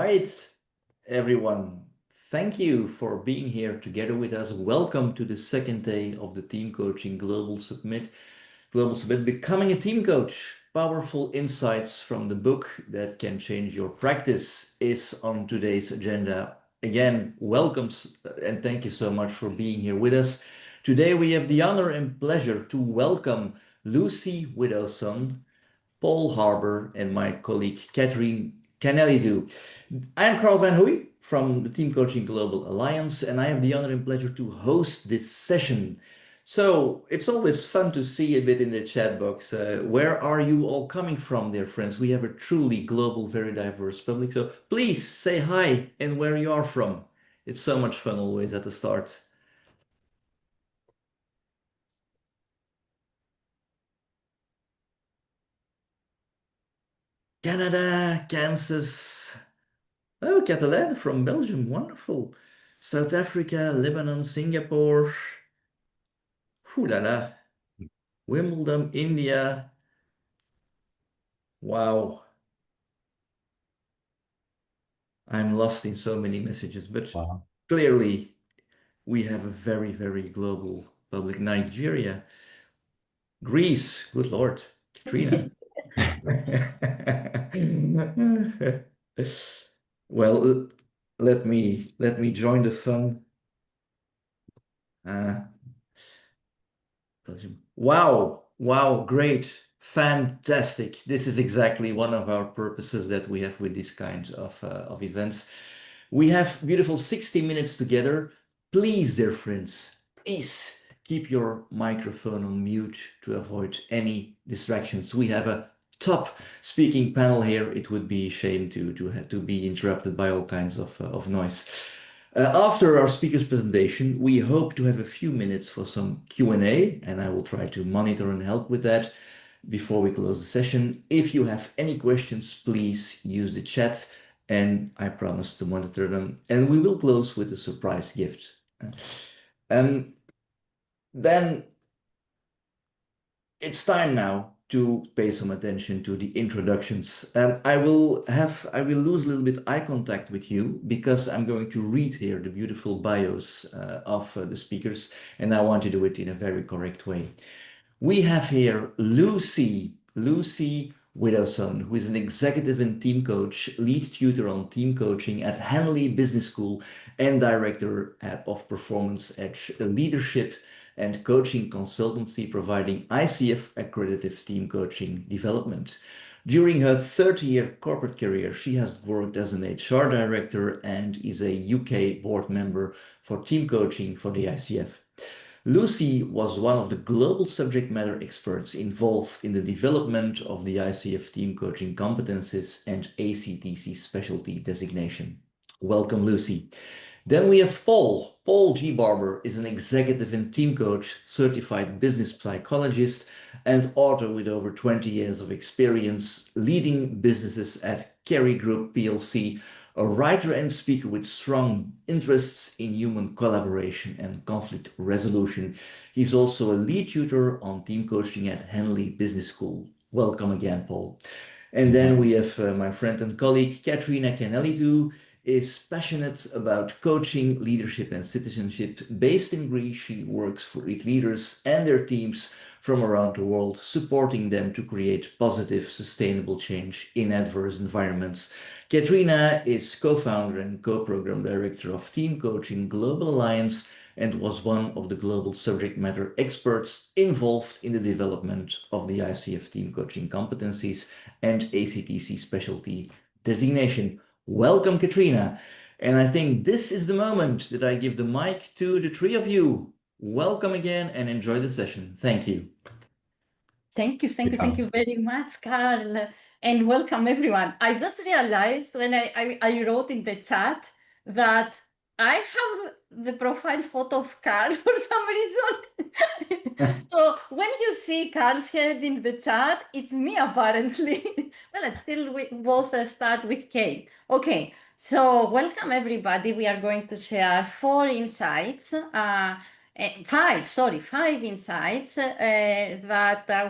right, everyone. Thank you for being here together with us. Welcome to the second day of the Team Coaching Global Summit, Becoming a Team Coach. Powerful insights from the book that can change your practice is on today's agenda. Again, welcome and thank you so much for being here with us. Today we have the honor and pleasure to welcome Lucy Widdowson, Paul Harbour, and my colleague Kanelidou. I am 𝗏𝗏 𝗪𝗏 from the Team Coaching Global Alliance, and I have the honor and pleasure to host this session. So it's always fun to see a bit in the chat box. Where are you all coming from, dear friends? We have a truly global, very diverse public. So please say hi and where you are from. It's so much fun always at the start. Canada, Kansas. Oh, Catalan from Belgium, wonderful. South Africa, Lebanon, Singapore. Ooh la la. Wimbledon, India. Wow. I'm lost in so many messages, but clearly we have a very, very global public. Nigeria, Greece, good Lord, Katrina. Well, let me join the fun. Wow, great, fantastic. This is exactly one of our purposes that we have with this kind of events. We have beautiful 60 minutes together. Please, dear friends, please keep your microphone on mute to avoid any distractions. We have a top speaking panel here. It would be a shame to be interrupted by all kinds of noise. After our speaker's presentation, we hope to have a few minutes for some Q&A, and I will try to monitor and help with that before we close the session. If you have any questions, please use the chat, and I promise to monitor them. And we will close with a surprise gift. Then it's time now to pay some attention to the introductions. I will lose a little bit eye contact with you because I'm going to read here the beautiful bios of the speakers, and I want to do it in a very correct way. We have here Lucy Widdowson, who is an executive and team coach, lead tutor on team coaching at Henley Business School, and director of performance at leadership and coaching consultancy, providing ICF accredited team coaching development. During her 30-year corporate career, she has worked as an HR director and is a UK board member for team coaching for the ICF. Lucy was one of the global subject matter experts involved in the development of the ICF team coaching competencies and ACTC specialty designation. Welcome, Lucy. Then we have Paul G. Barbour is an executive and team coach, certified business psychologist, and author with over 20 years of experience leading businesses at Kerry Group PLC, a writer and speaker with strong interests in human collaboration and conflict resolution. He's also a lead tutor on team coaching at Henley Business School. Welcome again, Paul. And then we have my friend and colleague, Katrina Kanelidou, is passionate about coaching, leadership, and citizenship. Based in Greece, she works for leaders and their teams from around the world, supporting them to create positive, sustainable change in adverse environments. Katrina is co-founder and co-program director of Team Coaching Global Alliance and was one of the global subject matter experts involved in the development of the ICF team coaching competencies and ACTC specialty designation. Welcome, Katrina. And I think this is the moment that I give the mic to the three of you. Welcome again and enjoy the session. Thank you. Thank you very much, Carl. And welcome, everyone. I just realized when I wrote in the chat that I have the profile photo of Carl for some reason. So when you see Carl's head in the chat, it's me apparently. Well, let's still both start with K. Okay, so welcome everybody. We are going to share five insights that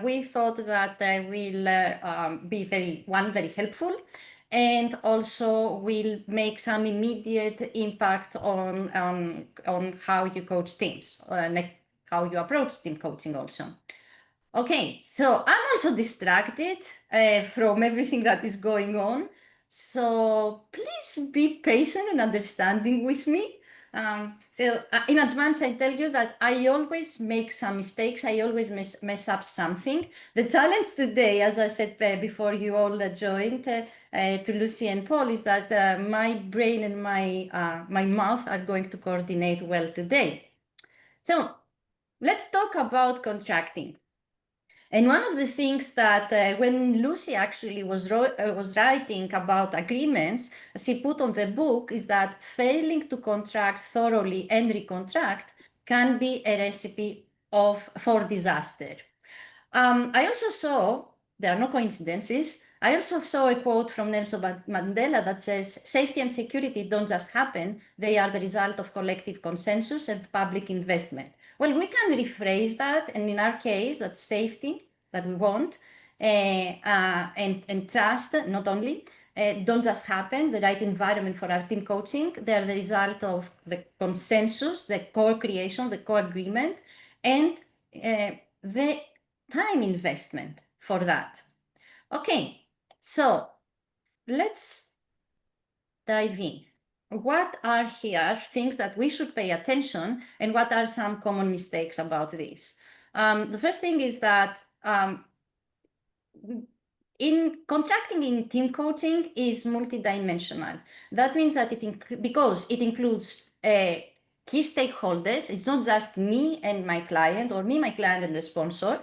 we thought that will be very helpful and also will make some immediate impact on how you coach teams, like how you approach team coaching also. Okay, so I'm also distracted from everything that is going on. So please be patient and understanding with me. In advance, I tell you that I always make some mistakes. I always mess up something. The challenge today, as I said before you all joined to Lucy and Paul, is that my brain and my mouth are going to coordinate well today. So let's talk about contracting. And one of the things that when Lucy actually was writing about agreements, she put on the book is that failing to contract thoroughly and recontract can be a recipe for disaster. I also saw, there are no coincidences, I also saw a quote from Nelson Mandela that says, safety and security don't just happen, they are the result of collective consensus and public investment. Well, we can rephrase that, and in our case, that's safety that we want, and trust, not only, don't just happen, the right environment for our team coaching, they are the result of the consensus, the co-creation, the co-agreement, and the time investment for that. Okay, so let's dive in. What are here things that we should pay attention, and what are some common mistakes about this? The first thing is that in contracting in team coaching is multidimensional. That means that because it includes key stakeholders, it's not just me and my client, or me, my client, and the sponsor,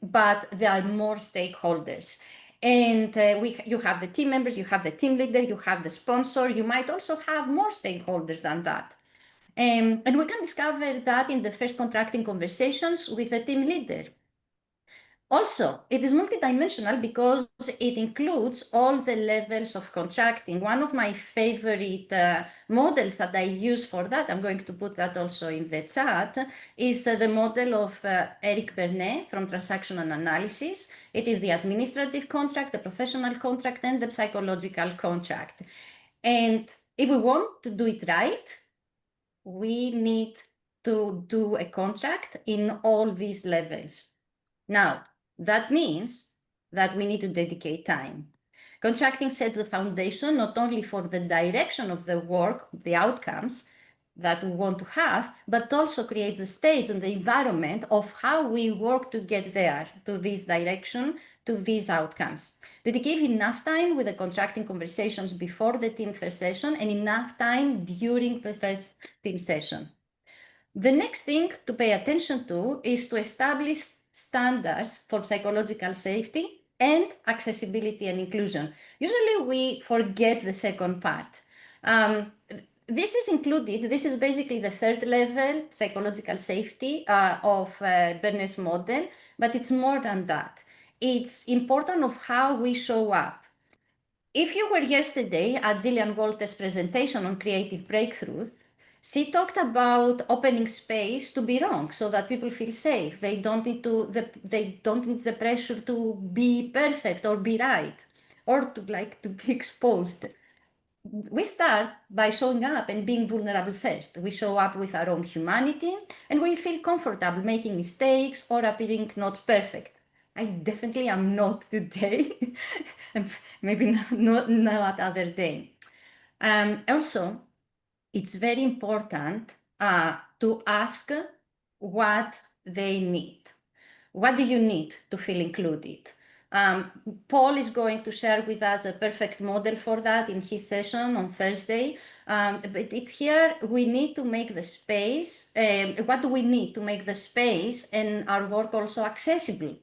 but there are more stakeholders. And you have the team members, you have the team leader, you have the sponsor, you might also have more stakeholders than that. And we can discover that in the first contracting conversations with the team leader. Also, it is multidimensional because it includes all the levels of contracting. One of my favorite models that I use for that, I'm going to put that also in the chat, is the model of 𝗂𝗧𝗵𝗵 from transactional analysis. It is the administrative contract, the professional contract, and the psychological contract. And if we want to do it right, we need to do a contract in all these levels. Now, that means that we need to dedicate time. Contracting sets the foundation not only for the direction of the work, the outcomes that we want to have, but also creates the stage and the environment of how we work to get there, to this direction, to these outcomes. Dedicate enough time with the contracting conversations before the team first session and enough time during the first team session. The next thing to pay attention to is to establish standards for psychological safety and accessibility and inclusion. Usually we forget the second part. This is included, this is basically the third level, psychological safety of 𝗵𝗵𝗃's model, but it's more than that. It's important of how we show up. If you were yesterday at Gillian Walter's presentation on creative breakthrough, she talked about opening space to be wrong so that people feel safe. They don't need the pressure to be perfect or be right or to be exposed. We start by showing up and being vulnerable first. We show up with our own humanity and we feel comfortable making mistakes or appearing not perfect. I definitely am not today, maybe not other day. Also, it's very important to ask what they need. What do you need to feel included? Paul is going to share with us a perfect model for that in his session on Thursday. But it's here, we need to make the space. What do we need to make the space and our work also accessible?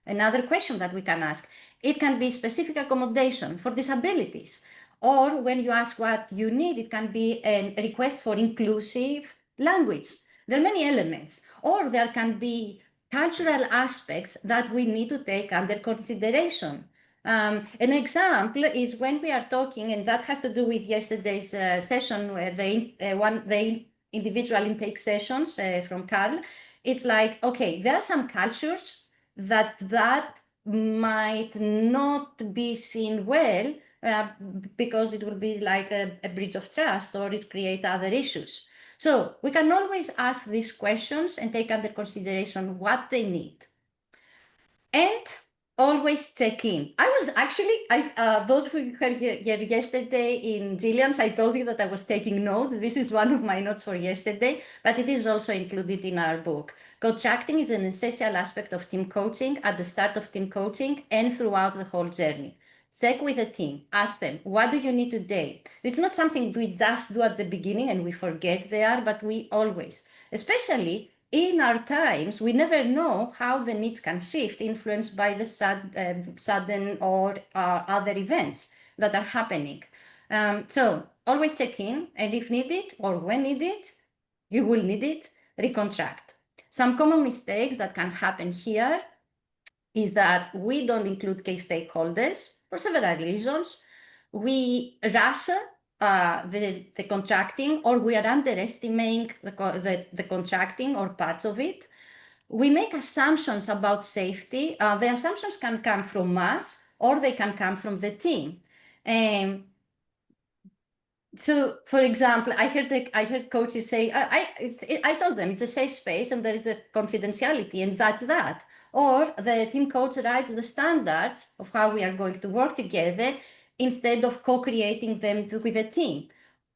Another question that we can ask, it can be specific accommodation for disabilities. Or when you ask what you need, it can be a request for inclusive language. There are many elements. Or there can be cultural aspects that we need to take under consideration. An example is when we are talking, and that has to do with yesterday's session, the individual intake sessions from Carl. It's like, okay, there are some cultures that might not be seen well because it will be like a breach of trust or it create other issues. So we can always ask these questions and take under consideration what they need. And always check in. I was actually, those who were here yesterday in Jillian's, I told you that I was taking notes. This is one of my notes for yesterday, but it is also included in our book. Contracting is an essential aspect of team coaching at the start of team coaching and throughout the whole journey. Check with the team, ask them, what do you need today? It's not something we just do at the beginning and we forget they are, but we always, especially in our times, we never know how the needs can shift, influenced by the sudden or other events that are happening. So always check in, and if needed or when needed, you will need it, recontract. Some common mistakes that can happen here is that we don't include key stakeholders for several reasons. We rush the contracting, or we are underestimating the contracting or parts of it. We make assumptions about safety. The assumptions can come from us or they can come from the team. So, for example, I heard coaches say, I told them it's a safe space and there is a confidentiality, and that's that. Or the team coach writes the standards of how we are going to work together instead of co-creating them with the team.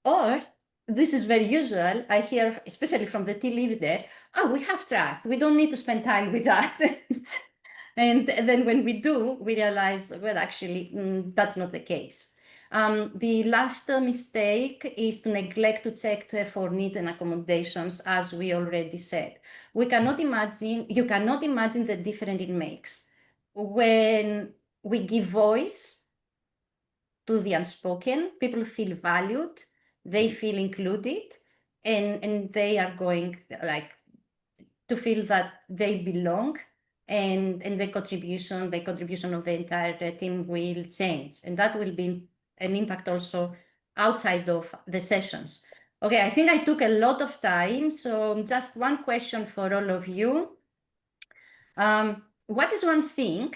Or, this is very usual, I hear, especially from the team leader, oh, we have trust, we don't need to spend time with that. And then when we do, we realize, well, actually, that's not the case. The last mistake is to neglect to check for needs and accommodations, as we already said. You cannot imagine the difference it makes when we give voice to the unspoken. People feel valued, they feel included, and they are going to feel that they belong, and the contribution of the entire team will change, and that will be an impact also outside of the sessions. Okay, I think I took a lot of time, so just one question for all of you. What is one thing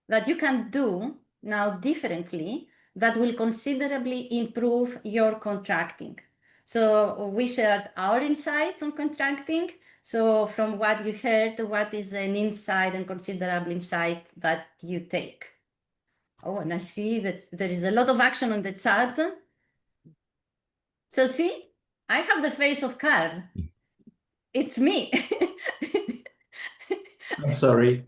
that you can do now differently that will considerably improve your contracting? So we shared our insights on contracting. So from what you heard, what is an insight and considerable insight that you take? Oh, and I see that there is a lot of action on the chat. So see, I have the face of Karl. It's me. I'm sorry.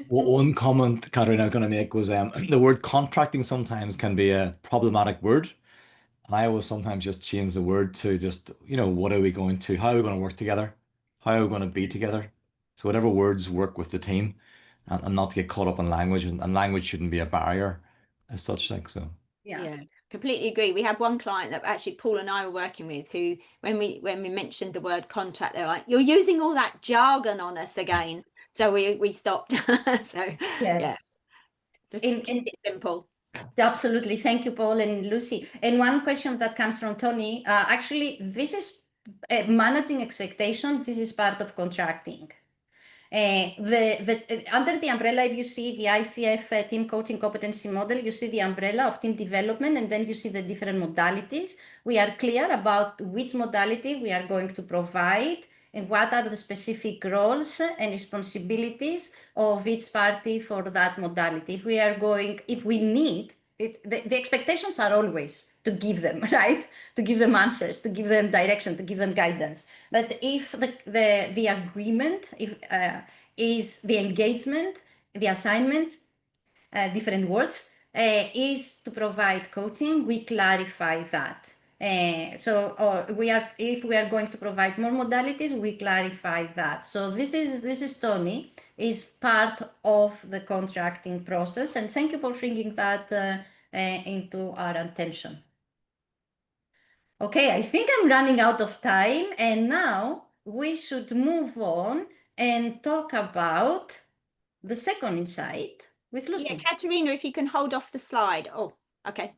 One comment, Katerina, I'm going to make was the word contracting sometimes can be a problematic word. And I always sometimes just change the word to just, what are we going to, how are we going to work together? How are we going to be together? So whatever words work with the team, and not to get caught up in language, and language shouldn't be a barrier as such. So yeah, completely agree. We had one client that actually Paul and I were working with who, when we mentioned the word contract, they're like, you're using all that jargon on us again. So we stopped. So yeah, just keep it simple. Absolutely. Thank you, Paul and Lucy. And one question that comes from Tony, actually, this is managing expectations. This is part of contracting. Under the umbrella, if you see the ICF team coaching competency model, you see the umbrella of team development, and then you see the different modalities. We are clear about which modality we are going to provide and what are the specific roles and responsibilities of each party for that modality. If we need it, the expectations are always to give them, right? To give them answers, to give them direction, to give them guidance. But if the agreement is the engagement, the assignment, different words, is to provide coaching, we clarify that. If we are going to provide more modalities, we clarify that. So this is Tony, is part of the contracting process, and thank you for bringing that into our attention. Okay, I think I'm running out of time, and now we should move on and talk about the second insight with Lucy. Yeah, Katerina, if you can hold off the slide. Oh, okay.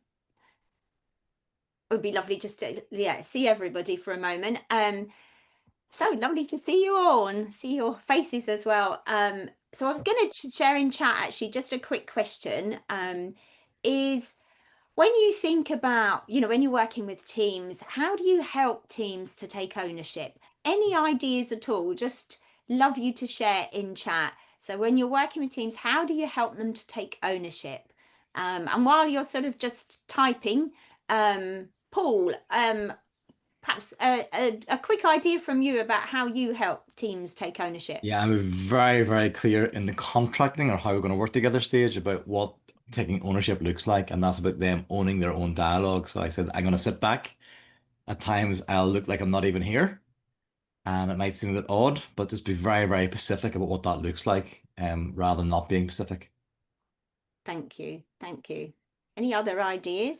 It would be lovely just to see everybody for a moment. So lovely to see you all and see your faces as well. So I was going to share in chat actually just a quick question. Is when you think about, when you're working with teams, how do you help teams to take ownership? Any ideas at all? Just love you to share in chat. So when you're working with teams, how do you help them to take ownership? And while you're sort of just typing, Paul, perhaps a quick idea from you about how you help teams take ownership. Yeah, I'm very, very clear in the contracting or how we're going to work together stage about what taking ownership looks like, and that's about them owning their own dialogue. So I said I'm going to sit back. At times I'll look like I'm not even here, and it might seem a bit odd, but just be very, very specific about what that looks like, rather than not being specific. Thank you. Thank you. Any other ideas?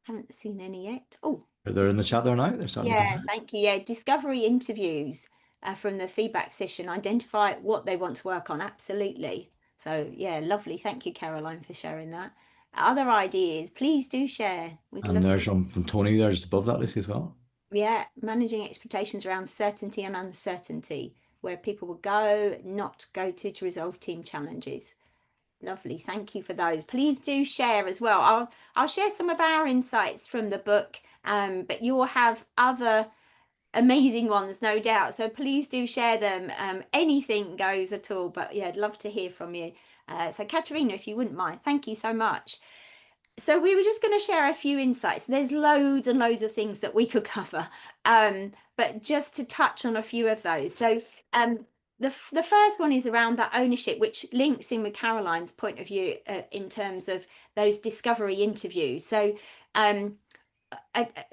Haven't seen any yet. Oh, They're in the chat there now. They're starting to come yeah, through. thank you. Yeah, discovery interviews from the feedback session, identify what they want to work on. Absolutely. So yeah, lovely. Thank you, Caroline, for sharing that. Other ideas, please do share. We'd And love there's some from Tony there just above that, Lucy, as well. Yeah, managing expectations around certainty and uncertainty, where people will go, not go to resolve team challenges. Lovely, thank you for those. Please do share as well. I'll share some of our insights from the book, but you'll have other amazing ones, no doubt. So please do share them. Anything goes at all. But yeah, I'd love to hear from you. So Katerina, if you wouldn't mind, thank you so much. So we were just going to share a few insights. There's loads and loads of things that we could cover, but just to touch on a few of those. So the first one is around that ownership, which links in with Caroline's point of view in terms of those discovery interviews. So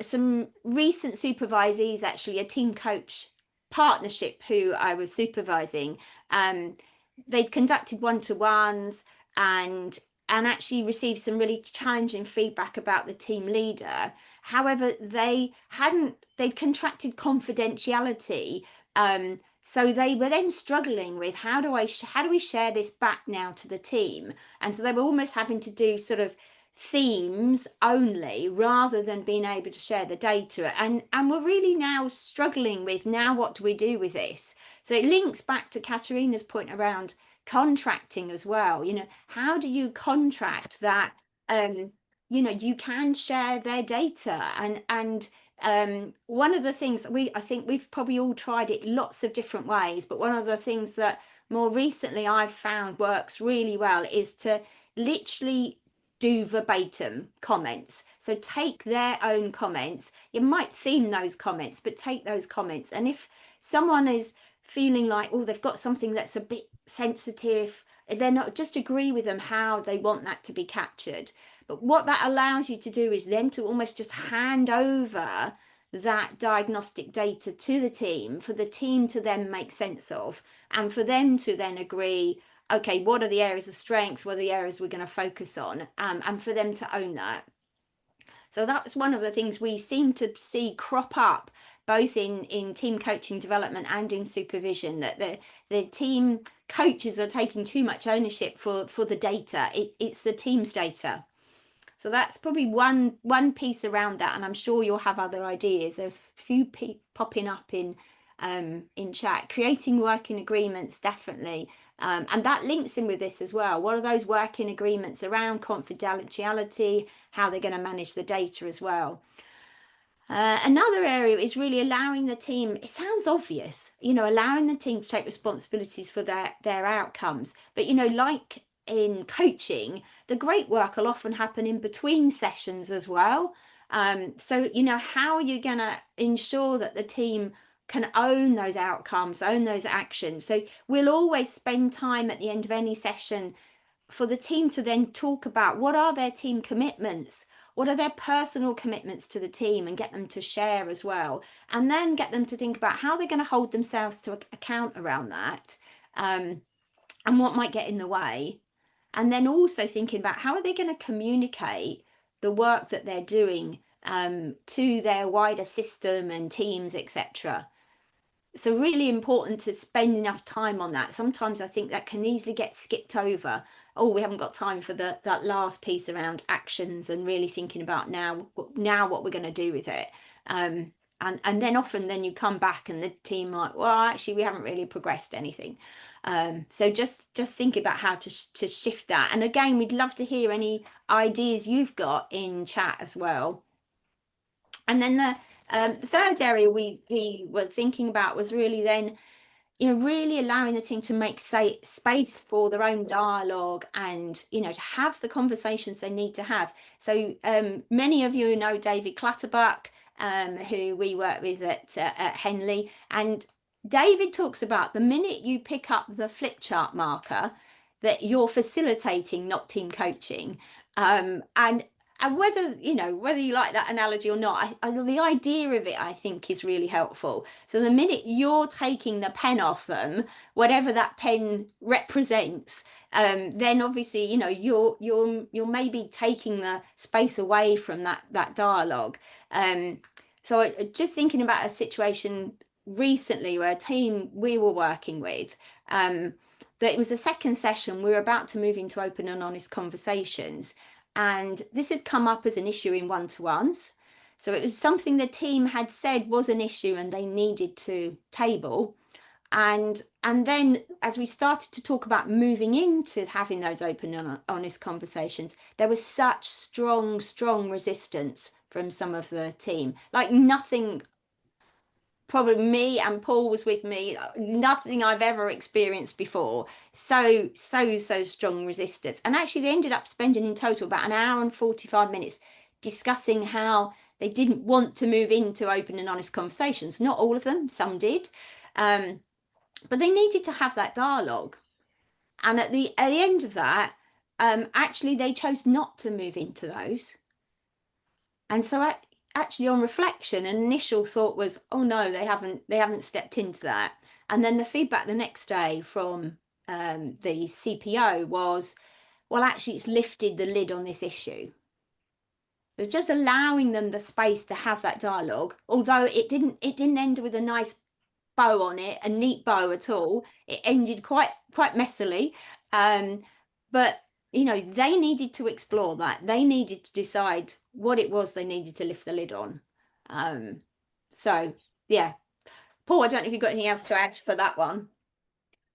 some recent supervisees, actually a team coach partnership who I was supervising, they'd conducted one-to-ones and actually received some really challenging feedback about the team leader. However, they'd contracted confidentiality. So they were then struggling with how do we share this back now to the team? And so they were almost having to do sort of themes only rather than being able to share the data. And we're really now struggling with now what do we do with this? So it links back to Katerina's point around contracting as well. How do you contract that you can share their data? And one of the things I think we've probably all tried it lots of different ways, but one of the things that more recently I've found works really well is to literally do verbatim comments. So take their own comments. You might theme those comments, but take those comments. And if someone is feeling like, oh, they've got something that's a bit sensitive, then not just agree with them how they want that to be captured. But what that allows you to do is then to almost just hand over that diagnostic data to the team for the team to then make sense of, and for them to then agree, okay, what are the areas of strength? What are the areas we're going to focus on? And for them to own that. So that's one of the things we seem to see crop up both in team coaching development and in supervision, that the team coaches are taking too much ownership for the data. It's the team's data. So that's probably one piece around that, and I'm sure you'll have other ideas. There's a few popping up in chat. Creating working agreements, definitely. And that links in with this as well. What are those working agreements around confidentiality, how they're going to manage the data as well? Another area is really allowing the team, it sounds obvious, allowing the team to take responsibilities for their outcomes. But, like in coaching, the great work will often happen in between sessions as well. So, how are you going to ensure that the team can own those outcomes, own those actions? So we'll always spend time at the end of any session for the team to then talk about what are their team commitments, what are their personal commitments to the team, and get them to share as well. And then get them to think about how they're going to hold themselves to account around that, and what might get in the way. And then also thinking about how are they going to communicate the work that they're doing to their wider system and teams, etc. So really important to spend enough time on that. Sometimes I think that can easily get skipped over. Oh, we haven't got time for that last piece around actions and really thinking about now what we're going to do with it. And and then often then you come back and the team like, well, actually we haven't really progressed anything. So just think about how to shift that. And again, we'd love to hear any ideas you've got in chat as well. And then the third area we were thinking about was really then, really allowing the team to make space for their own dialogue and, to have the conversations they need to have. So many of you know 𝗍𝗵𝗵𝗃, who we work with at Henley, and David talks about the minute you pick up the flip chart marker that you're facilitating, not team coaching. And whether you like that analogy or not, the idea of it, I think, is really helpful. So the minute you're taking the pen off them, whatever that pen represents, then obviously, you're maybe taking the space away from that dialogue. So just thinking about a situation recently where a team we were working with, that it was the second session, we were about to move into open and honest conversations. And this had come up as an issue in one-to-ones. So it was something the team had said was an issue and they needed to table. And then as we started to talk about moving into having those open and honest conversations, there was such strong resistance from some of the team. Like nothing, probably me and Paul was with me, nothing I've ever experienced before. So strong resistance. And actually they ended up spending in total about 1 hour and 45 minutes discussing how they didn't want to move into open and honest conversations. Not all of them, some did. But they needed to have that dialogue. And at the end of that, actually they chose not to move into those. And so actually on reflection, an initial thought was, oh no, they haven't stepped into that. And then the feedback the next day from the CPO was, well, actually it's lifted the lid on this issue. So just allowing them the space to have that dialogue, although it didn't end with a nice bow on it, a neat bow at all. It ended quite messily. But they needed to explore that. They needed to decide what it was they needed to lift the lid on. So yeah, Paul, I don't know if you've got anything else to add for that one.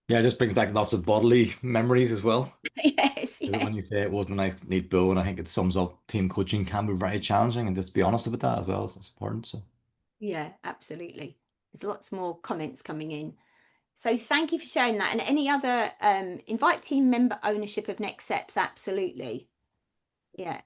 Yeah, it just brings back lots of bodily memories as well. Yes. When you say it wasn't a nice neat bow, and I think it sums up team coaching can be very challenging, and just be honest about that as well. It's important. So yeah, absolutely. There's lots more comments coming in. So thank you for sharing that. And any other invite team member ownership of next steps? Absolutely. Yeah.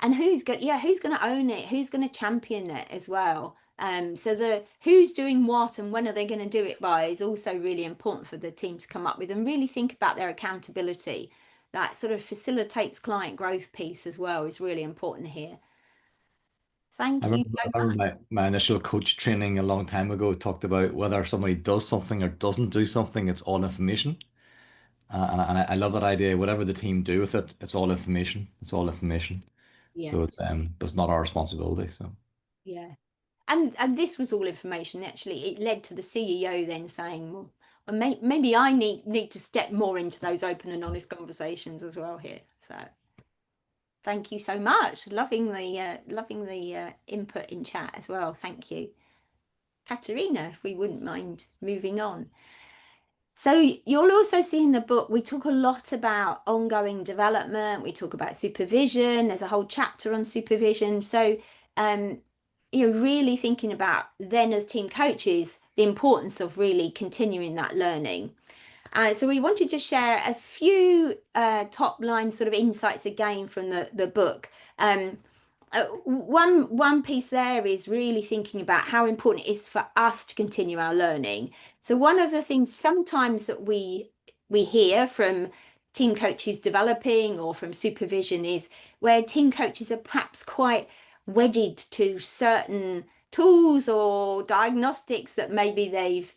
And who's going to own it? Who's going to champion it as well? So the who's doing what and when are they going to do it by is also really important for the team to come up with and really think about their accountability. That sort of facilitates client growth piece as well is really important here. Thank you so much. My initial coach training a long time ago talked about whether somebody does something or doesn't do something, it's all information. And I love that idea. Whatever the team do with it, it's all information. It's all information. Yeah. So it's not our responsibility. So yeah. And this was all information. Actually, it led to the CEO then saying, well, maybe I need to step more into those open and honest conversations as well here. So thank you so much. Loving the input in chat as well. Thank you. Katerina, if we wouldn't mind moving on. So you'll also see in the book, we talk a lot about ongoing development. We talk about supervision. There's a whole chapter on supervision. So, really thinking about then as team coaches, the importance of really continuing that learning. So we wanted to share a few top line sort of insights again from the book. One piece there is really thinking about how important it is for us to continue our learning. So one of the things sometimes that we hear from team coaches developing or from supervision is where team coaches are perhaps quite wedded to certain tools or diagnostics that maybe they've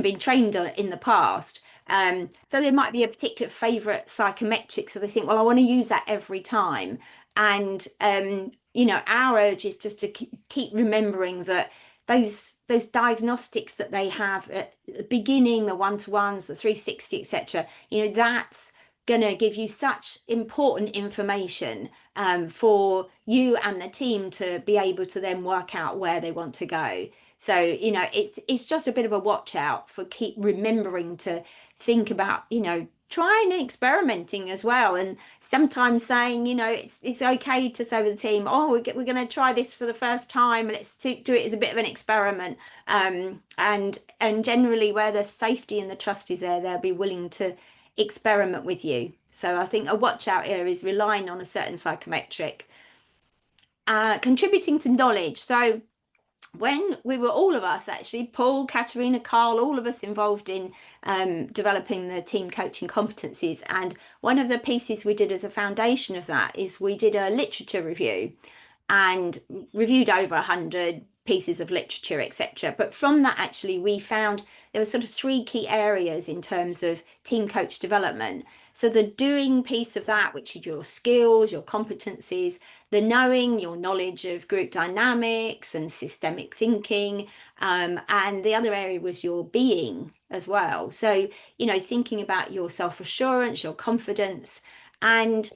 been trained on in the past. So there might be a particular favorite psychometric, so they think, well, I want to use that every time. And our urge is just to keep remembering that those diagnostics that they have at the beginning, the one-to-ones, the 360, etc. That's going to give you such important information for you and the team to be able to then work out where they want to go. So, you know, it's just a bit of a watch out for keep remembering to think about, you know, trying and experimenting as well, and sometimes saying, you know, it's okay to say with the team, oh, we're going to try this for the first time, and let's do it as a bit of an experiment, and generally where the safety and the trust is there, they'll be willing to experiment with you. So I think a watch out here is relying on a certain psychometric. Contributing to knowledge. So when we were all of us, actually, Paul, Katerina, Carl, all of us involved in developing the team coaching competencies. And one of the pieces we did as a foundation of that is we did a literature review and reviewed over 100 pieces of literature, etc. But from that, actually, we found there were sort of 3 key areas in terms of team coach development. So the doing piece of that, which is your skills, your competencies, the knowing, your knowledge of group dynamics and systemic thinking, and the other area was your being as well. So, you know, thinking about your self-assurance, your confidence. And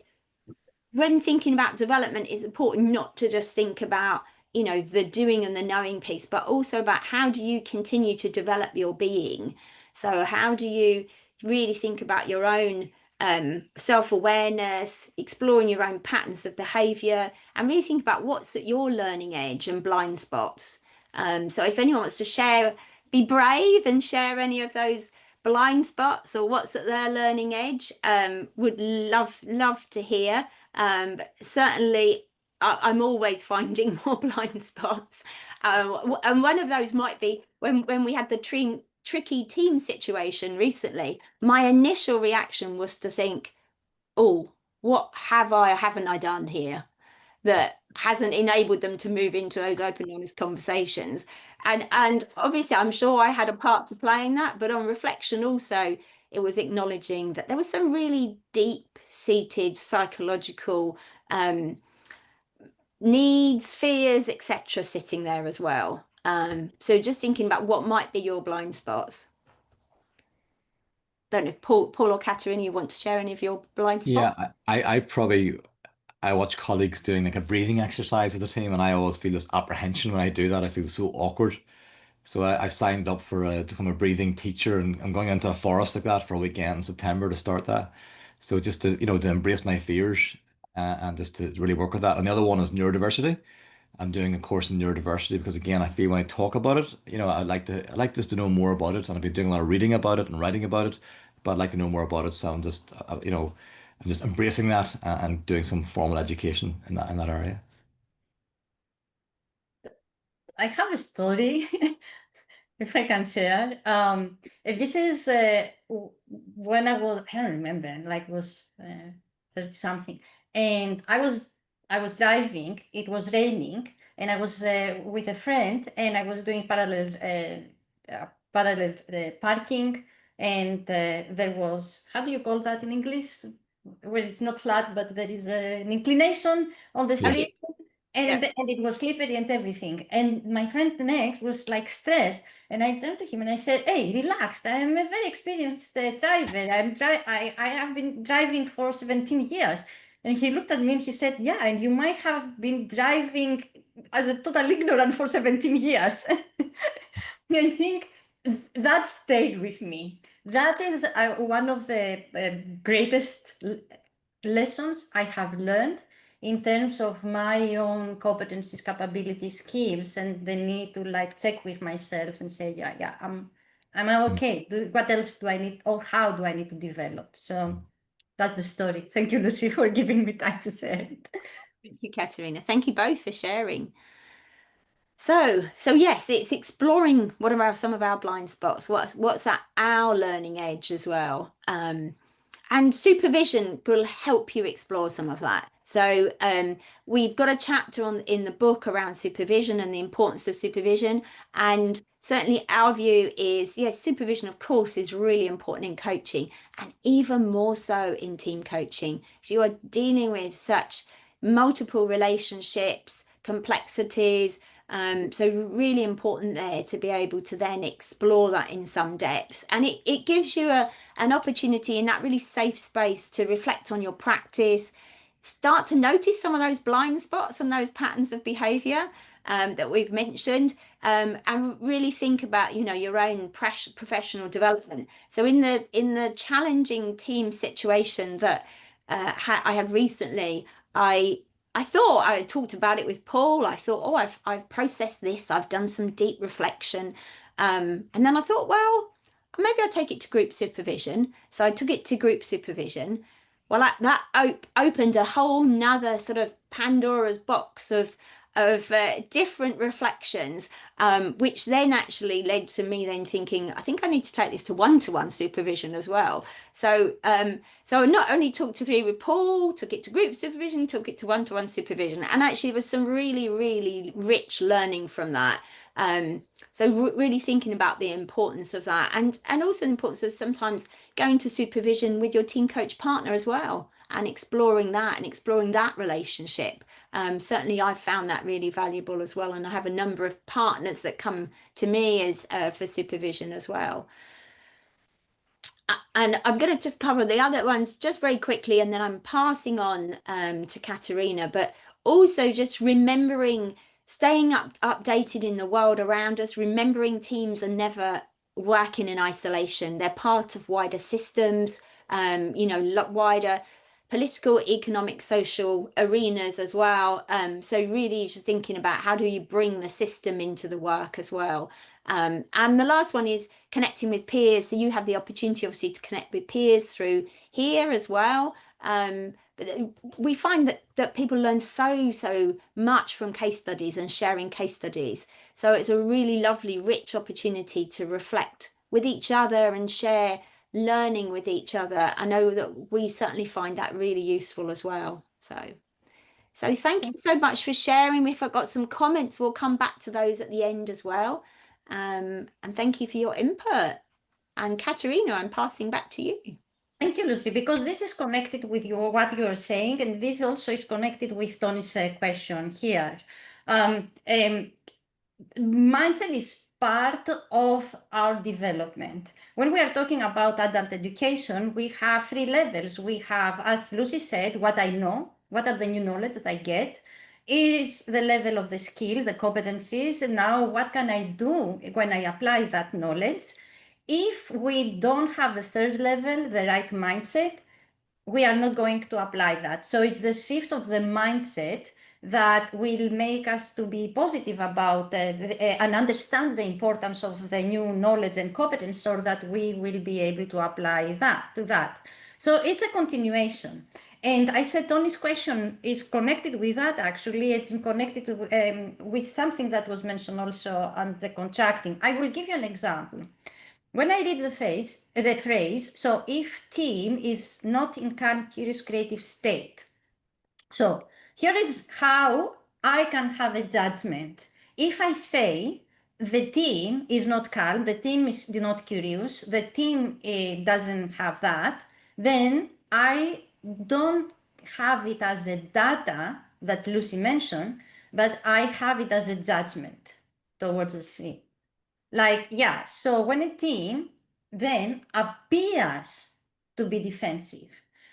when thinking about development, it's important not to just think about, you know, the doing and the knowing piece, but also about how do you continue to develop your being. So how do you really think about your own self-awareness, exploring your own patterns of behavior, and really think about what's at your learning edge and blind spots. So if anyone wants to share, be brave and share any of those blind spots or what's at their learning edge, would love to hear. But certainly I'm always finding more blind spots, and one of those might be when we had the tricky team situation recently. My initial reaction was to think, oh, what haven't I done here that hasn't enabled them to move into those open, honest conversations? And obviously I'm sure I had a part to play in that, but on reflection also, it was acknowledging that there was some really deep-seated psychological needs, fears, etc. sitting there as well. So just thinking about what might be your blind spots. Don't know if Paul or Katerina, you want to share any of your blind spots? Yeah, I watch colleagues doing like a breathing exercise with the team, and I always feel this apprehension when I do that. I feel so awkward. So I signed up for to become a breathing teacher, and I'm going into a forest like that for a weekend in September to start that. So just to, you know, to embrace my fears, and just to really work with that. And the other one is neurodiversity. I'm doing a course in neurodiversity because, again, I feel when I talk about it, you know, I like just to know more about it, and I've been doing a lot of reading about it and writing about it, but I'd like to know more about it. So I'm just you know, I'm just embracing that, and doing some formal education in that area. I have a story, if I can share. This is when I don't remember, like was 30 something, and I was driving. It was raining, and I was with a friend, and I was doing parallel parking, and there was, how do you call that in English? Well, it's not flat, but there is an inclination on the street. And it was slippery and everything. And my friend next was like stressed. And I turned to him and I said, hey, relax. I'm a very experienced driver. I have been driving for 17 years. And he looked at me and he said, yeah, and you might have been driving as a total ignorant for 17 years. I think that stayed with me. That is one of the greatest lessons I have learned in terms of my own competencies, capabilities, skills, and the need to like check with myself and say, yeah, I'm okay. What else do I need, or how do I need to develop? So that's the story. Thank you, Lucy, for giving me time to share it. Thank you, Katerina. Thank you both for sharing. So yes, it's exploring what are some of our blind spots. What's at our learning edge as well. And supervision will help you explore some of that. So we've got a chapter in the book around supervision and the importance of supervision. And certainly our view is, yes, supervision, of course, is really important in coaching, and even more so in team coaching. So you are dealing with such multiple relationships, complexities. So really important there to be able to then explore that in some depth. And it gives you an opportunity in that really safe space to reflect on your practice, start to notice some of those blind spots and those patterns of behavior that we've mentioned, and really think about, you know, your own professional development. So in the challenging team situation that I had recently, I thought, I talked about it with Paul. I thought, oh, I've processed this. I've done some deep reflection. And then I thought, well, maybe I'll take it to group supervision. So I took it to group supervision. Well, that opened a whole nother sort of Pandora's box of different reflections, which then actually led to me then thinking, I think I need to take this to one-to-one supervision as well. So so I not only talked to with Paul, took it to group supervision, took it to one-to-one supervision, and actually there was some really, really rich learning from that. So really thinking about the importance of that, and also the importance of sometimes going to supervision with your team coach partner as well, and exploring that relationship. Certainly I've found that really valuable as well, and I have a number of partners that come to me as for supervision as well. And I'm going to just cover the other ones just very quickly, and then I'm passing on to Katerina, but also just remembering, staying updated in the world around us, remembering teams are never working in isolation. They're part of wider systems, you know, wider political, economic, social arenas as well. So really just thinking about how do you bring the system into the work as well. And the last one is connecting with peers. So you have the opportunity obviously to connect with peers through here as well. But we find that people learn so much from case studies and sharing case studies. So it's a really lovely, rich opportunity to reflect with each other and share learning with each other. I know that we certainly find that really useful as well. So thank you so much for sharing. If I've got some comments, we'll come back to those at the end as well. And thank you for your input. And Katerina, I'm passing back to you. Thank you, Lucy, because this is connected with what you are saying, and this also is connected with Tony's question here. Mindset is part of our development. When we are talking about adult education, we have 3 levels. We have, as Lucy said, what I know, what are the new knowledge that I get, is the level of the skills, the competencies, and now what can I do when I apply that knowledge? If we don't have the 3rd level, the right mindset, we are not going to apply that. So it's the shift of the mindset that will make us to be positive about and understand the importance of the new knowledge and competence, so that we will be able to apply that to that. So it's a continuation. And I said Tony's question is connected with that. Actually, it's connected to, with something that was mentioned also on the contracting. I will give you an example. When I read the phrase, so if team is not in calm, curious, creative state. So here is how I can have a judgment. If I say the team is not calm, the team is not curious, the team doesn't have that, then I don't have it as a data that Lucy mentioned, but I have it as a judgment towards the team. Like, yeah, so when a team then appears to be defensive,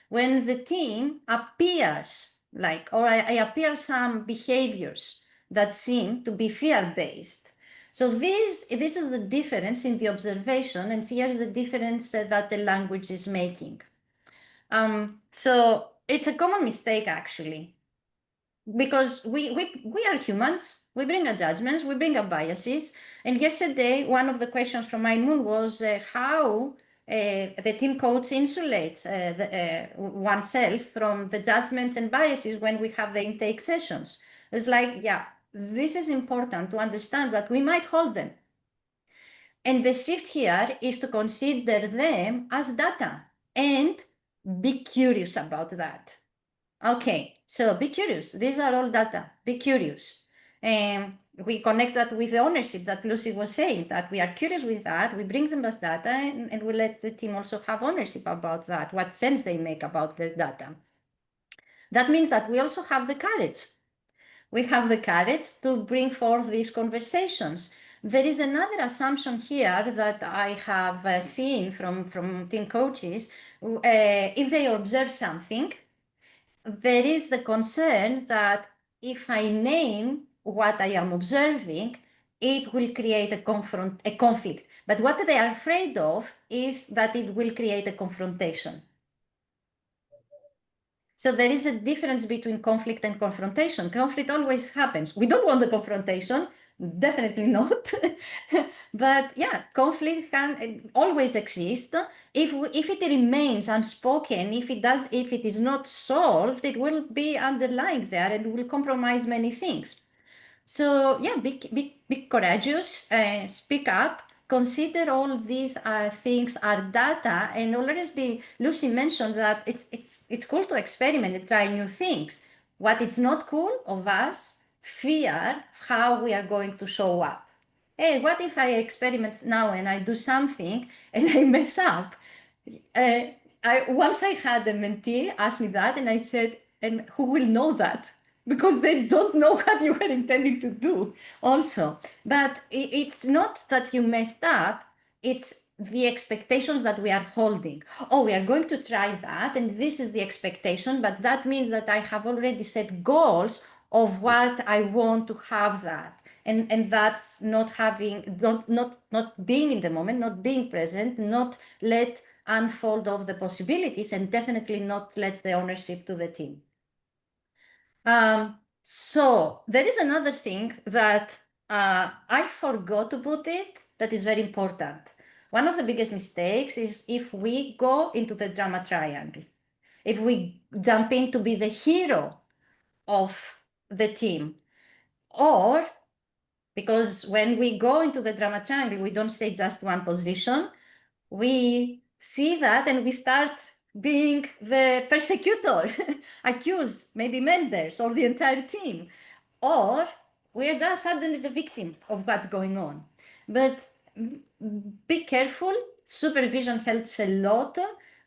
when the team appears like, or I appear some behaviors that seem to be fear-based. So this is the difference in the observation, and here's the difference that the language is making. So it's a common mistake, actually, because we are humans. We bring our judgments, we bring our biases. And yesterday, one of the questions from Maimun was how the team coach insulates oneself from the judgments and biases when we have the intake sessions. It's like, yeah, this is important to understand that we might hold them. And the shift here is to consider them as data and be curious about that. Okay, so be curious. These are all data. Be curious. And we connect that with the ownership that Lucy was saying, that we are curious with that, we bring them as data, and we let the team also have ownership about that, what sense they make about the data. That means that we also have the courage. We have the courage to bring forth these conversations. there is another assumption here that I have seen from team coaches. If they observe something, there is the concern that if I name what I am observing, it will create a conflict. But what they are afraid of is that it will create a confrontation. So there is a difference between conflict and confrontation. Conflict always happens. We don't want the confrontation, definitely not. But yeah, conflict can always exist. If it remains unspoken, if it is not solved, it will be underlying there and will compromise many things. So yeah, be courageous, speak up, consider all these things are data, and already Lucy mentioned that it's cool to experiment and try new things. What is not cool of us, fear how we are going to show up. Hey, what if I experiment now and I do something and I mess up? Once I had a mentee ask me that, and I said, and who will know that? Because they don't know what you were intending to do also. But it's not that you messed up, it's the expectations that we are holding. Oh, we are going to try that, and this is the expectation, but that means that I have already set goals of what I want to have that. And that's not being in the moment, not being present, not let unfold of the possibilities, and definitely not let the ownership to the team. So there is another thing that I forgot to put it that is very important. One of the biggest mistakes is if we go into the drama triangle, if we jump in to be the hero of the team, or because when we go into the drama triangle, we don't stay just one position, we see that and we start being the persecutor, accuse maybe members or the entire team, or we're just suddenly the victim of what's going on. But be careful, supervision helps a lot.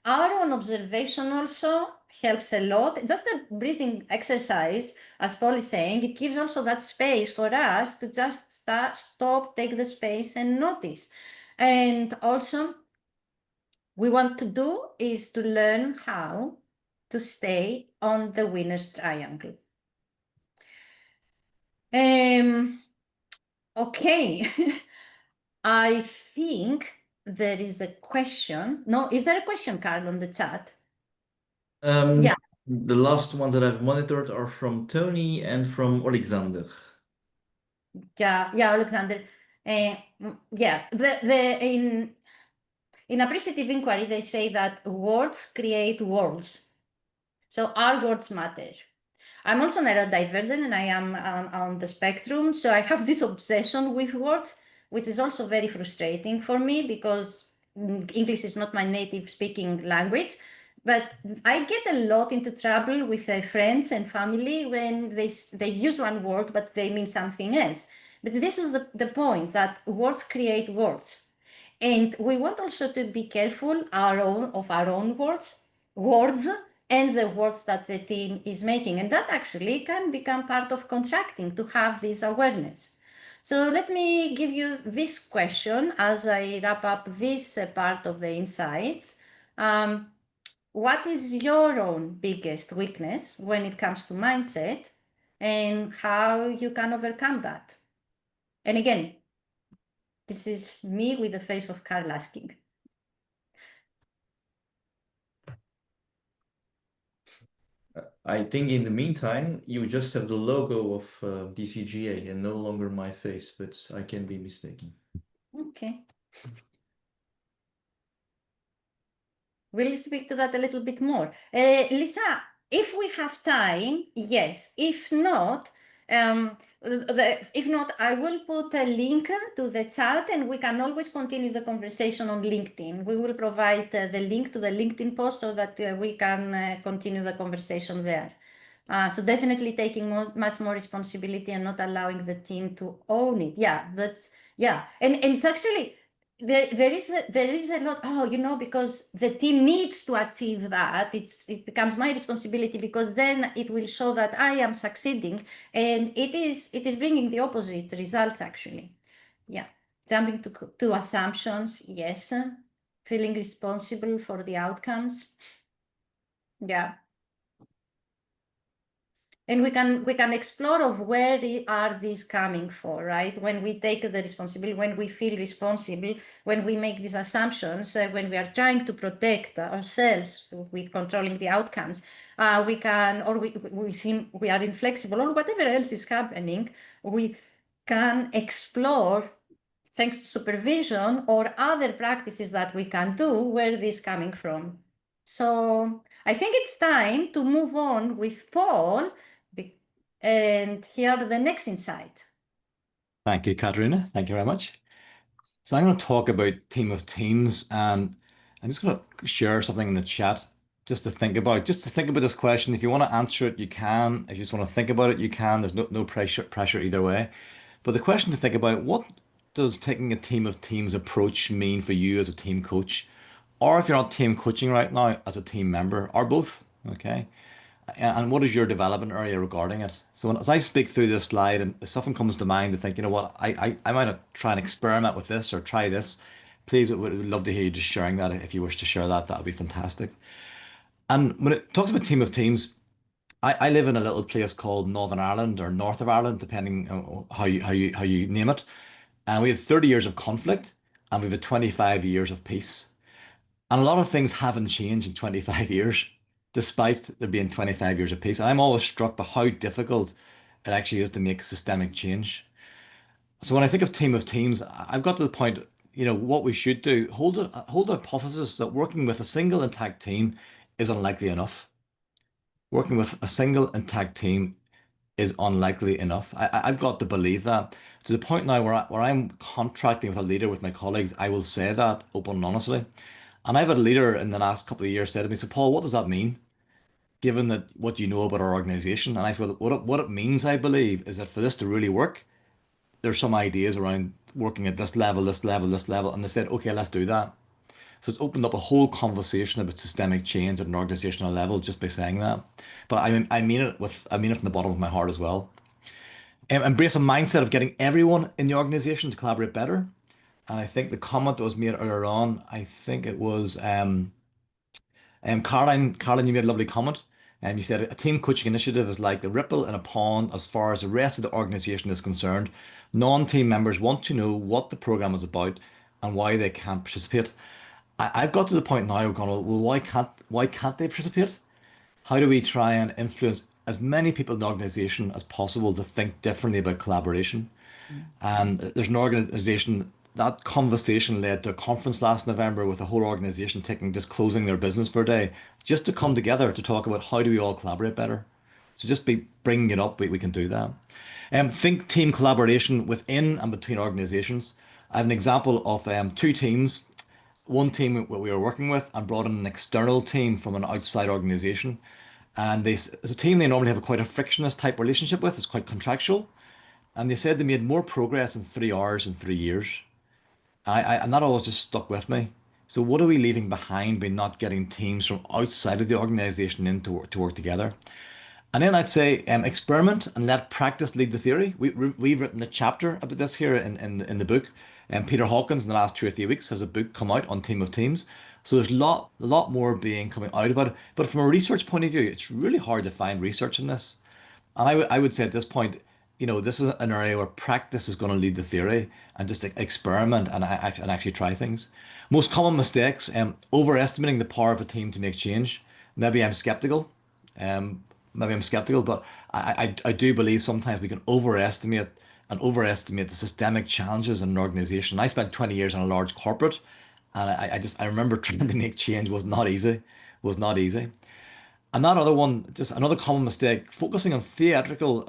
Our own observation also helps a lot. Just a breathing exercise, as Paul is saying, it gives also that space for us to just stop, take the space and notice. And also, we want to do is to learn how to stay on the winner's triangle. Okay, I think there is a question. No, is there a question, Carl, on the chat? Yeah. The last ones that I've monitored are from Tony and from Alexander. Yeah, Alexander. Yeah, in appreciative inquiry, they say that words create worlds. So our words matter. I'm also neurodivergent and I am on the spectrum. So I have this obsession with words, which is also very frustrating for me because English is not my native speaking language. But I get a lot into trouble with friends and family when they use one word, but they mean something else. But this is the point, that words create words. And we want also to be careful of our own words, and the words that the team is making. And that actually can become part of contracting, to have this awareness. So let me give you this question as I wrap up this part of the insights. What is your own biggest weakness when it comes to mindset, and how you can overcome that? And again, this is me with the face of Carl asking. I think in the meantime, you just have the logo of DCGA and no longer my face, but I can be mistaken. Okay. We'll speak to that a little bit more. Lisa, if we have time, yes. If not, I will put a link to the chat and we can always continue the conversation on LinkedIn. We will provide the link to the LinkedIn post so that we can continue the conversation there. So definitely taking much more responsibility and not allowing the team to own it. Yeah, and it's actually, there is a lot, because the team needs to achieve that. It becomes my responsibility, because then it will show that I am succeeding, and it is bringing the opposite results actually. Yeah. Jumping to assumptions, yes. Feeling responsible for the outcomes. Yeah. And we can explore of where are these coming for, right? When we take the responsibility, when we feel responsible, when we make these assumptions, when we are trying to protect ourselves with controlling the outcomes, we seem we are inflexible, or whatever else is happening, we can explore, thanks to supervision or other practices that we can do, where this is coming from. So I think it's time to move on with Paul and hear the next insight. Thank you, Katerina. Thank you very much. So I'm going to talk about team of teams, and I'm just going to share something in the chat just to think about this question. If you want to answer it, you can. If you just want to think about it, you can. There's no pressure either way. But the question to think about, what does taking a team of teams approach mean for you as a team coach? Or if you're not team coaching right now, as a team member, or both, okay? And what is your development area regarding it? So as I speak through this slide, and if something comes to mind to think, you know what, I might try and experiment with this or try this, please, would love to hear you just sharing that. If you wish to share that, that would be fantastic. And when it talks about team of teams, I live in a little place called Northern Ireland, or North of Ireland, depending on how you name it. And we have 30 years of conflict, and we have 25 years of peace. And a lot of things haven't changed in 25 years, despite there being 25 years of peace. And I'm always struck by how difficult it actually is to make systemic change. So when I think of team of teams, I've got to the point, what we should do, hold the hypothesis that working with a single intact team is unlikely enough. Working with a single intact team is unlikely enough. I've got to believe that, to the point now where I'm contracting with a leader with my colleagues. I will say that open and honestly. And I've had a leader in the last couple of years said to me, so Paul, what does that mean? Given that what you know about our organization. And I said, what it means, I believe, is that for this to really work, there's some ideas around working at this level, this level, this level. And they said, okay, let's do that. So it's opened up a whole conversation about systemic change at an organizational level just by saying that. But I mean it from the bottom of my heart as well. Embrace a mindset of getting everyone in the organization to collaborate better. And I think the comment that was made earlier on, I think it was Caroline, you made a lovely comment. And you said a team coaching initiative is like the ripple in a pond as far as the rest of the organization is concerned. Non-team members want to know what the program is about and why they can't participate. I've got to the point now, we're going, well, why can't they participate? How do we try and influence as many people in the organization as possible to think differently about collaboration? And there's an organization, that conversation led to a conference last November with the whole organization closing their business for a day, just to come together to talk about how do we all collaborate better. So just be bringing it up, we can do that. Think team collaboration within and between organizations. I have an example of two teams. One team we were working with and brought in an external team from an outside organization. And as a team, they normally have quite a frictionless type relationship with. It's quite contractual. And they said they made more progress in 3 hours in 3 years. And that always just stuck with me. So what are we leaving behind by not getting teams from outside of the organization in to work together? And then I'd say experiment and let practice lead the theory. We've written a chapter about this here in the book. And Peter Hawkins in the last 2 or 3 weeks has a book come out on team of teams. So there's a lot more coming out about it. But from a research point of view, it's really hard to find research in this. And I would say at this point, this is an area where practice is going to lead the theory, and just experiment and actually try things. Most common mistakes, overestimating the power of a team to make change. Maybe I'm skeptical. But I do believe sometimes we can overestimate the systemic challenges in an organization. I spent 20 years in a large corporate, and I remember trying to make change was not easy. Another one, just another common mistake, focusing on theoretical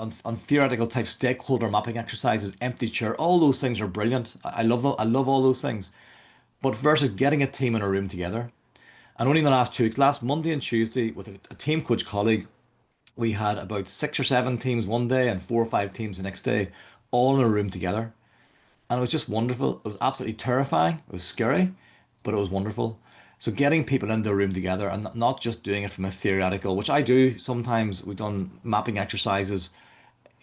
type stakeholder mapping exercises, empty chair, all those things are brilliant. I love all those things. But versus getting a team in a room together. And only in the last 2 weeks, last Monday and Tuesday, with a team coach colleague, we had about 6 or 7 teams one day and 4 or 5 teams the next day, all in a room together. And it was just wonderful. It was absolutely terrifying. It was scary, but it was wonderful. So getting people into a room together and not just doing it from a theoretical, which I do sometimes. We've done mapping exercises,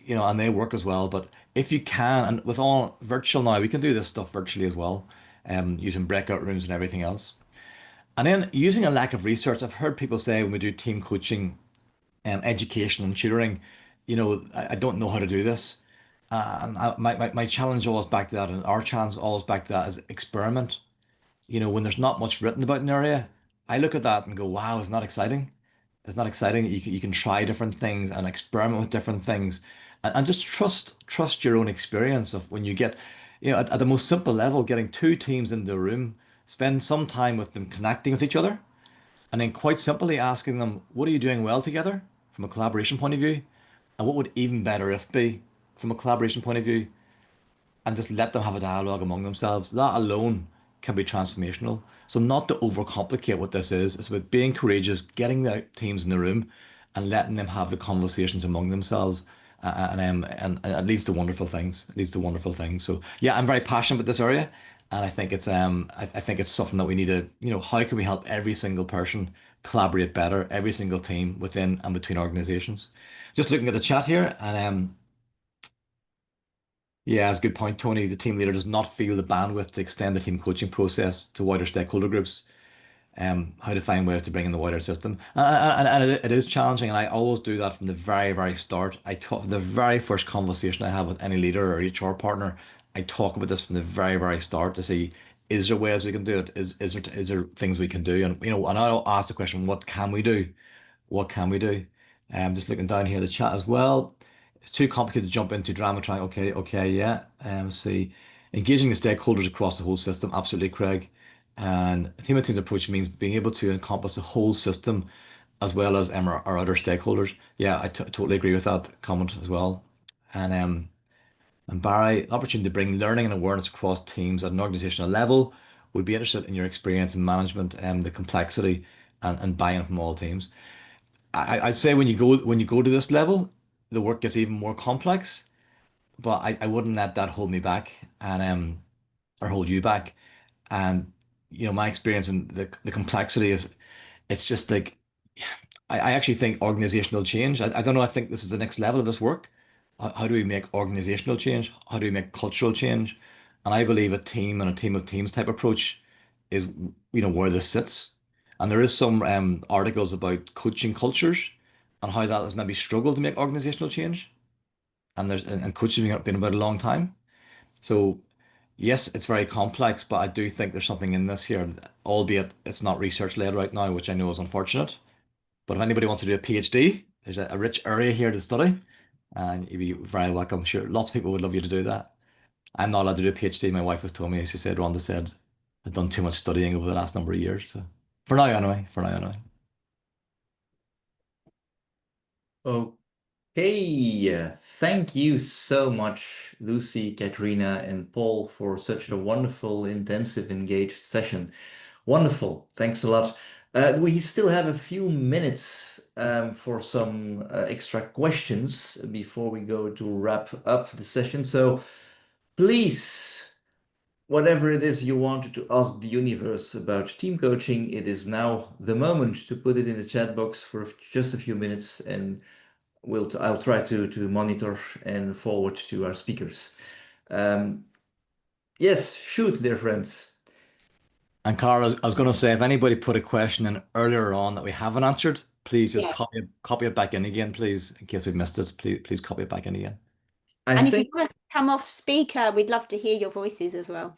you know, and they work as well. But if you can, and with all virtual now, we can do this stuff virtually as well, using breakout rooms and everything else. And then using a lack of research, I've heard people say when we do team coaching, education and tutoring, you know, I don't know how to do this. My challenge always back to that, and our challenge always back to that is experiment. You know, when there's not much written about an area, I look at that and go, wow, it's not exciting. It's not exciting. You can try different things and experiment with different things, and just trust your own experience of when you get, you know, at the most simple level, getting two teams into a room, spend some time with them connecting with each other, and then quite simply asking them, what are you doing well together from a collaboration point of view? And what would even better if be from a collaboration point of view? And just let them have a dialogue among themselves. That alone can be transformational. So not to overcomplicate what this is, it's about being courageous, getting the teams in the room and letting them have the conversations among themselves. And it leads to wonderful things. It leads to wonderful things. So yeah, I'm very passionate about this area. And I think it's I think it's something that we need to, you know, how can we help every single person collaborate better, every single team within and between organizations. Just looking at the chat here, and yeah, that's a good point, Tony. The team leader does not feel the bandwidth to extend the team coaching process to wider stakeholder groups. How to find ways to bring in the wider system. And it is challenging, and I always do that from the very start. I talk the very first conversation I have with any leader or HR partner. I talk about this from the very start to see, is there ways we can do it? Is there things we can do? And you know, and I'll ask the question, what can we do? What can we do? Just looking down here in the chat as well. It's too complicated to jump into drama trying. Okay, yeah. See, engaging the stakeholders across the whole system. Absolutely, Craig. And a team of teams approach means being able to encompass the whole system as well as our other stakeholders. Yeah, I totally agree with that comment as well. And Barry, opportunity to bring learning and awareness across teams at an organizational level. Would be interested in your experience in management and the complexity and buy-in from all teams. I'd say when you go to this level, the work gets even more complex, but I wouldn't let that hold me back and or hold you back. And you know, my experience and the complexity of it's just like I actually think organizational change. I don't know, I think this is the next level of this work. How do we make organizational change? How do we make cultural change? And I believe a team and a team of teams type approach is, you know, where this sits. And there is some articles about coaching cultures and how that has maybe struggled to make organizational change. And coaching has been about a long time. So yes, it's very complex, but I do think there's something in this here, albeit it's not research led right now, which I know is unfortunate. But if anybody wants to do a PhD, there's a rich area here to study, and you'd be very welcome. I'm sure lots of people would love you to do that. I'm not allowed to do a PhD. My wife has told me, she said, Rhonda said, I've done too much studying over the last number of years. So for now, anyway, Okay, thank you so much, Lucy, Katrina, and Paul, for such a wonderful, intensive, engaged session. Wonderful, thanks a lot. We still have a few minutes for some extra questions before we go to wrap up the session. So please, whatever it is you wanted to ask the universe about team coaching, it is now the moment to put it in the chat box for just a few minutes, and I'll try to monitor and forward to our speakers. Yes, shoot, dear friends. And Carl, I was going to say, if anybody put a question in earlier on that we haven't answered, please just copy it back in again, please, in case we've missed it. Please copy it back in again. And if you want to come off speaker, we'd love to hear your voices as well.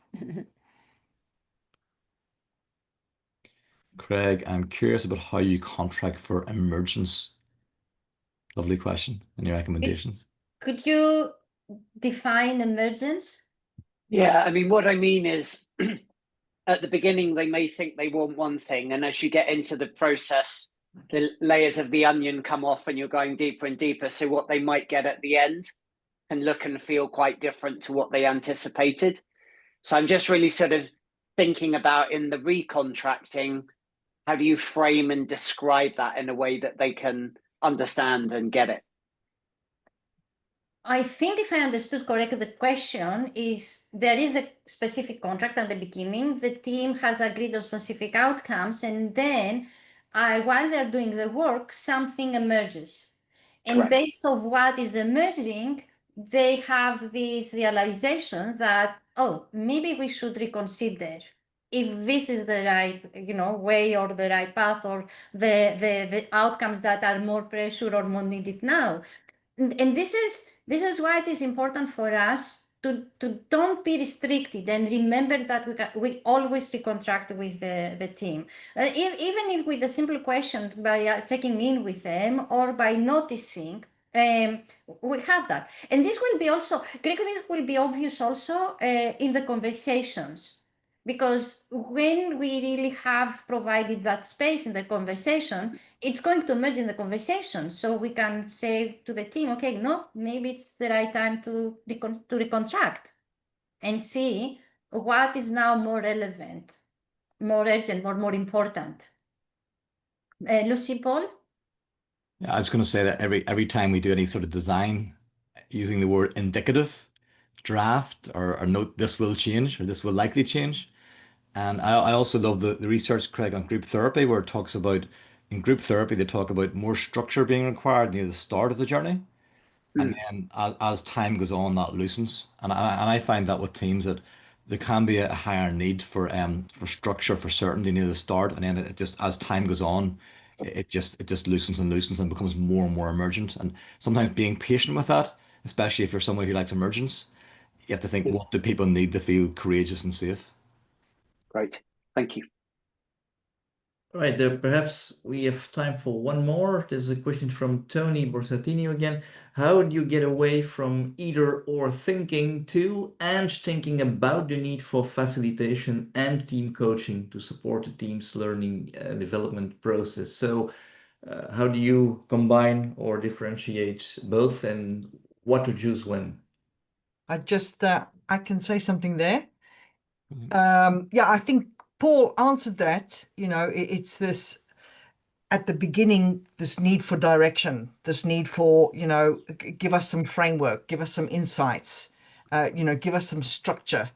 Craig, I'm curious about how you contract for emergence. Lovely question. Any recommendations? Could you define emergence? Yeah, I mean, what I mean is at the beginning, they may think they want one thing. And as you get into the process, the layers of the onion come off and you're going deeper and deeper. So what they might get at the end can look and feel quite different to what they anticipated. So I'm just really sort of thinking about in the recontracting, how do you frame and describe that in a way that they can understand and get it? I think if I understood correctly, the question is there is a specific contract at the beginning. The team has agreed on specific outcomes, and then while they're doing the work, something emerges. And Correct. based on what is emerging, they have this realization that, oh, maybe we should reconsider if this is the right, way or the right path, or the outcomes that are more pressure or more needed now. And this is why it is important for us to don't be restricted, and remember that we always recontract with the team, even if with a simple question, by checking in with them or by noticing. We have that, and this will be also, Greg, this will be obvious also in the conversations, because when we really have provided that space in the conversation, it's going to emerge in the conversation. So we can say to the team, okay, no, maybe it's the right time to recontract and see what is now more relevant, more urgent, more important. Lucy, Paul? Yeah, I was going to say that every time we do any sort of design, using the word indicative, draft, or note this will change or this will likely change. And I also love the research, Craig, on group therapy, where it talks about, in group therapy, they talk about more structure being required near the start of the journey. And then as time goes on, that loosens. And I find that with teams that there can be a higher need for structure, for certainty near the start. And then it just, as time goes on, it just loosens and loosens and becomes more and more emergent. And sometimes being patient with that, especially if you're someone who likes emergence, you have to think, what do people need to feel courageous and safe? Great. Thank you. All right, perhaps we have time for one more. There's a question from Tony Borsatino again. How do you get away from either or thinking to and thinking about the need for facilitation and team coaching to support the team's learning development process? So how do you combine or differentiate both, and what to choose when? I can say something there. Yeah, I think Paul answered that. It's this, at the beginning, this need for direction, this need for, give us some framework, give us some insights, give us some structure.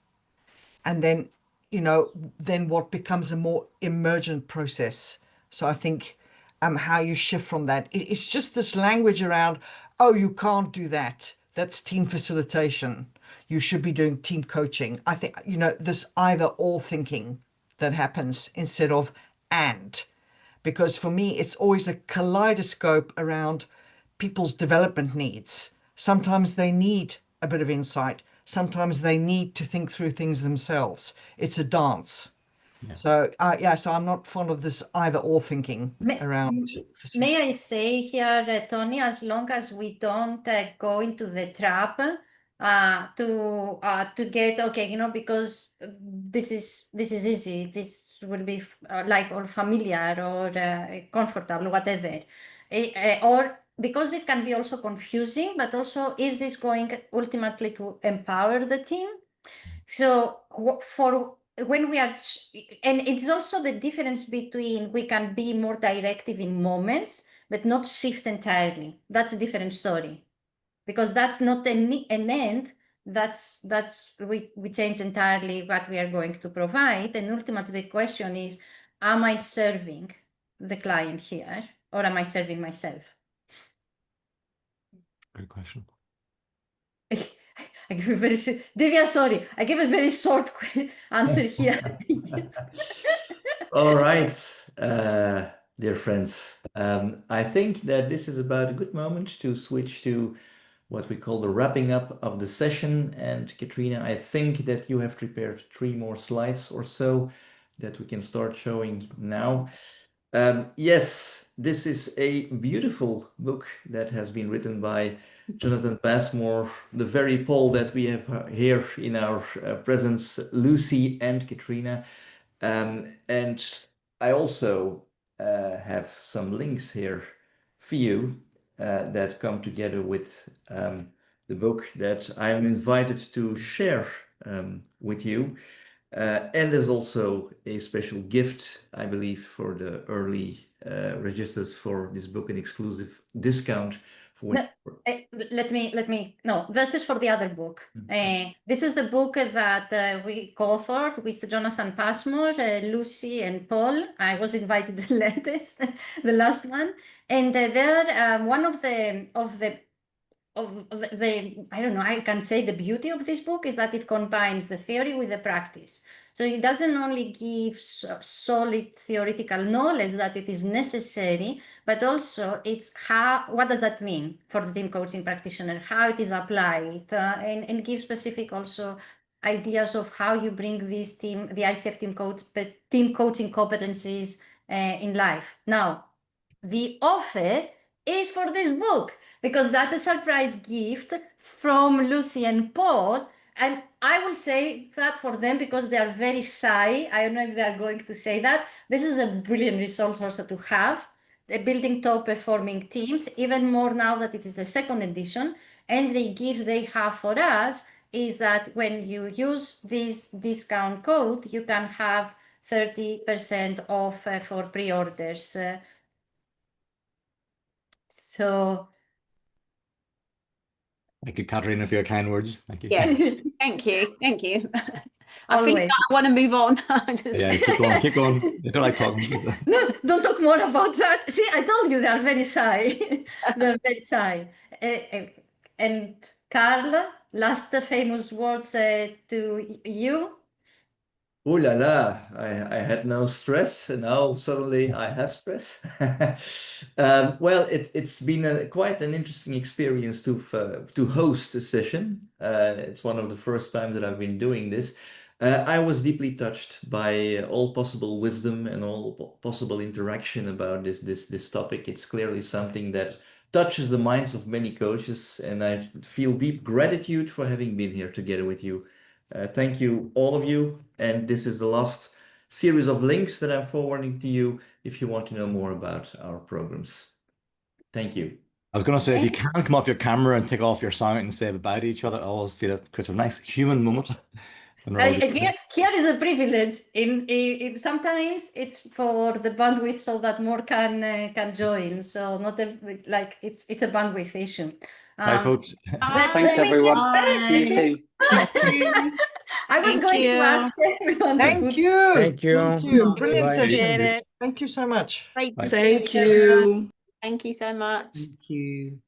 And then, then what becomes a more emergent process. So I think how you shift from that, it's just this language around, oh, you can't do that. That's team facilitation. You should be doing team coaching. I think, this either or thinking that happens instead of and. Because for me, it's always a kaleidoscope around people's development needs. Sometimes they need a bit of insight. Sometimes they need to think through things themselves. It's a dance. Yeah. So, so I'm not fond of this either or thinking around. May I say here, Tony, as long as we don't go into the trap to get, okay, because this is easy, this will be like, or familiar, or comfortable, whatever, or because it can be also confusing, but also, is this going ultimately to empower the team? So for when we are, and it's also the difference between, we can be more directive in moments, but not shift entirely. That's a different story, because that's not an end. We change entirely what we are going to provide. And ultimately the question is, am I serving the client here, or am I serving myself? Good question. I give a very, Divya, sorry, I gave a very short answer here. Yes. All right, dear friends. I think that this is about a good moment to switch to what we call the wrapping up of the session. And Katrina, I think that you have prepared 3 more slides or so that we can start showing now. Yes, this is a beautiful book that has been written by Jonathan Passmore, the very Paul that we have here in our presence, Lucy and Katrina. And I also have some links here for you that come together with the book that I am invited to share with you. And there's also a special gift, I believe, for the early registers for this book, an exclusive discount. No, no, this is for the other book. This is the book that we co-authored with Jonathan Passmore, Lucy and Paul. I was invited the latest, the last one. And there, one of the I don't know, I can say the beauty of this book is that it combines the theory with the practice. So it doesn't only give solid theoretical knowledge that it is necessary, but also it's what does that mean for the team coaching practitioner, how it is applied, and give specific also ideas of how you bring the ICF team coaching competencies in life. Now, the offer is for this book, because that's a surprise gift from Lucy and Paul. And I will say that for them, because they are very shy, I don't know if they are going to say that, this is a brilliant resource also to have, building top performing teams, even more now that it is the second edition. And the gift they have for us is that when you use this discount code, you can have 30% off for pre-orders. So... Thank you, Katarina, for your kind words. Thank you. Yeah, thank you. Thank you. I feel like I want to move on. Yeah, keep going, keep going. I don't like talking. No, don't talk more about that. See, I told you they are very shy. They're very shy. And Carl, last famous words to you. Ooh la la, I had no stress, and now suddenly I have stress. Well, it's been quite an interesting experience to host a session. It's one of the first times that I've been doing this. I was deeply touched by all possible wisdom and all possible interaction about this topic. It's clearly something that touches the minds of many coaches, and I feel deep gratitude for having been here together with you. Thank you, all of you. And this is the last series of links that I'm forwarding to you if you want to know more about our programs. Thank you. I was going to say, if you can come off your camera and take off your sound and say bye to each other, I always feel it's a nice human moment. Here is a privilege. In sometimes it's for the bandwidth so that more can join. So not it's a bandwidth issue. Bye, folks. Thanks, everyone. See you soon. I was going to ask everyone. Thank you. Thank you. Thank you. Brilliant Bye. session. Thank you so much. Great to see Thank everyone. you. Thank you so much. Thank you.